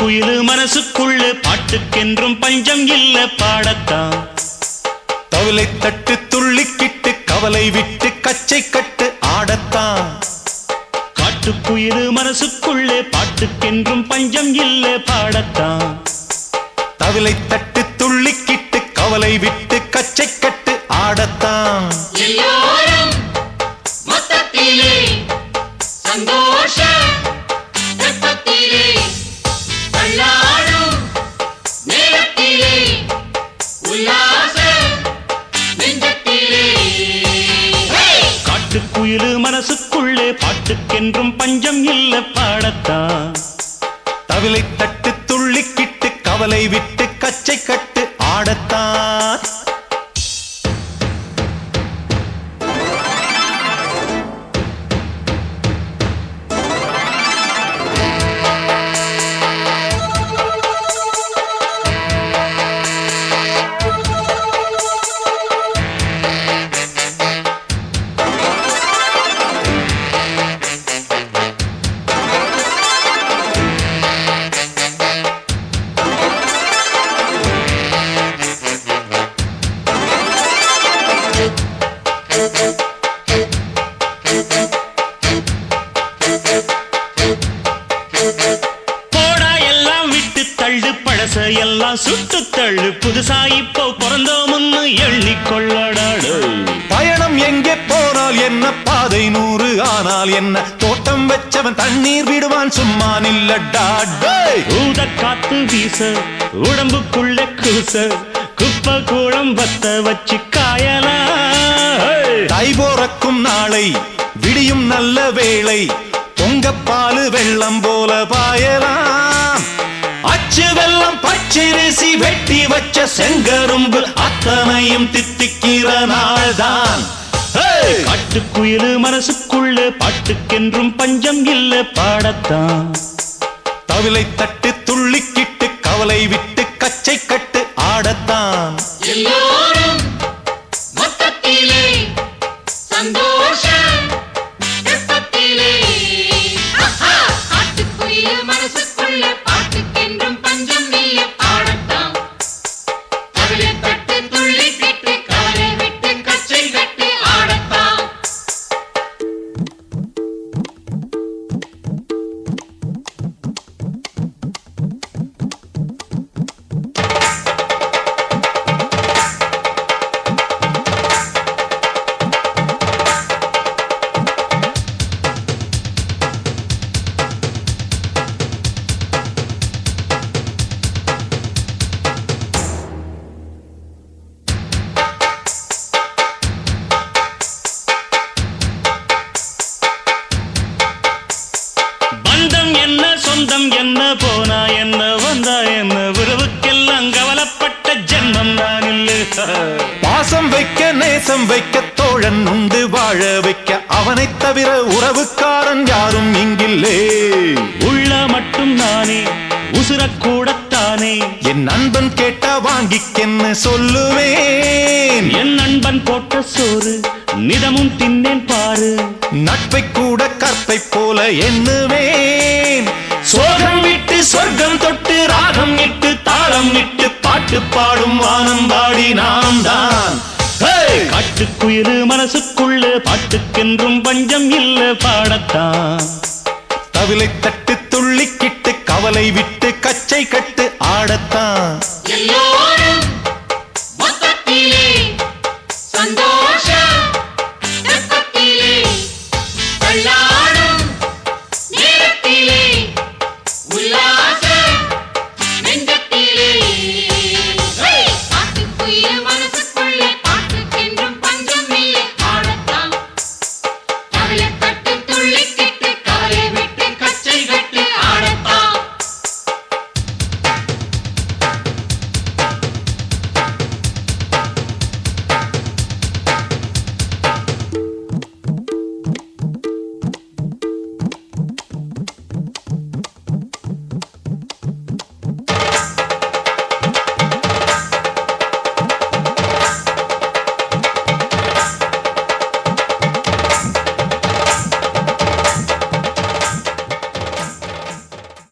காட்டுக்குயிலு மனசுக்குள்ள பாட்டுக்கென்றும் பஞ்சம் இல்ல பாடத்தான். தவிலை தட்டு துள்ளிக்கிட்டு கவலை விட்டு கச்சை கட்டு ஆடத்தான். காட்டுக்குயிலு மனசுக்குள்ளே பாட்டுக்கென்றும் பஞ்சம் இல்ல பாடத்தான். தவிலை தட்டு துள்ளிக்கிட்டு கவலை விட்டு கச்சை கட்டு ஆடத்தான். எல்லோரும் மொத்தத்திலே சந்தோஷ வெப்பத்திலே தள்ளாடும் நேரத்திலே உல்லாச நெஞ்சத்திலே. காட்டுக்குயிலு மனசுக்குள்ளே பாட்டுக்கென்றும் பஞ்சம் இல்ல பாடத்தான். தவிலை தட்டு துள்ளிக்கிட்டு கவலை விட்டு கச்சை கட்டு ஆடத்தான். போடா எல்லாம் விட்டு தள்ளு பழச எல்லாம் சுட்டு தள்ளு புதுசா இப்போ பிறந்தோம்னு எண்ணிக்கொள்ளடாடு. பயணம் எங்கே போனால் என்ன பாதை 100 ஆனால் என்ன தோட்டம் வச்சவன் தண்ணீர் விடுவான் சும்மா நில்லடா. ஊத காத்து வீச உடம்புக்குள்ள கூச குப்பை கூடம் வத்த வச்சு காயலாம். தை போறக்கும் நாளை விடியும் நல்ல வேளை பொங்கப்பாலு வெள்ளம் போல பாயலாம். அச்சு வெள்ளம் பச்சரிசி வெட்டி வச்ச செங்கரும்பு அத்தனையும் தித்திக்கிற நாள்தான். காட்டுக்குயிலு மனசுக்குள்ள பாட்டுக்கென்றும் பஞ்சம் இல்ல பாடத்தான். தவிலை தட்டு துள்ளிக்கிட்டு கவலை விட்டு கச்சை கட்டு ஆடத்தான். எல்லோரும் மொத்தத்திலே சந்தோஷ வெப்பத்திலே. காட்டுக்குயில் மனசுக்குள்ள பாட்டுக்கென்றும் பஞ்சம் இல்ல பாடத்தான். தவிலை தட்டு துள்ளிக்கிட்டு கவலை விட்டு கச்சை கட்டு ஆடத்தான். பந்தம் என்ன சொந்தம் என்ன போனா என்ன வந்தா என்ன உறவுக்கெல்லாம் கவலைப்பட்ட ஜென்மம் நான் இல்ல. பாசம் வைக்க நேசம் வைக்க தோழன் உண்டு வாழ வைக்க அவனைத் தவிர உறவுக்காரன் யாரும் இங்கில்லே. உள்ள மட்டும் நானே உசுரக்கூடத்தானே என் நண்பன் கேட்டா வாங்கிக்கென்னு சொல்லுவேன். என் நண்பன் போட்ட சோறு நிதமும் தின்னேன் பாரு. நட்பை கூட கற்பை போல எண்ணுவேன். சோகம் விட்டு சொர்க்கம் தொட்டு ராகம் இட்டு தாளம் இட்டு பாட்டு பாடும் வானம் பாடி நாம் தான். காட்டுக்குயிலு மனசுக்குள்ள பாட்டுக்கென்றும் பஞ்சம் இல்ல பாடத்தான். தவிலை தட்டு துள்ளிக்கிட்டு கவலை விட்டு கச்சை கட்டு ஆடத்தான். எல்லோரும்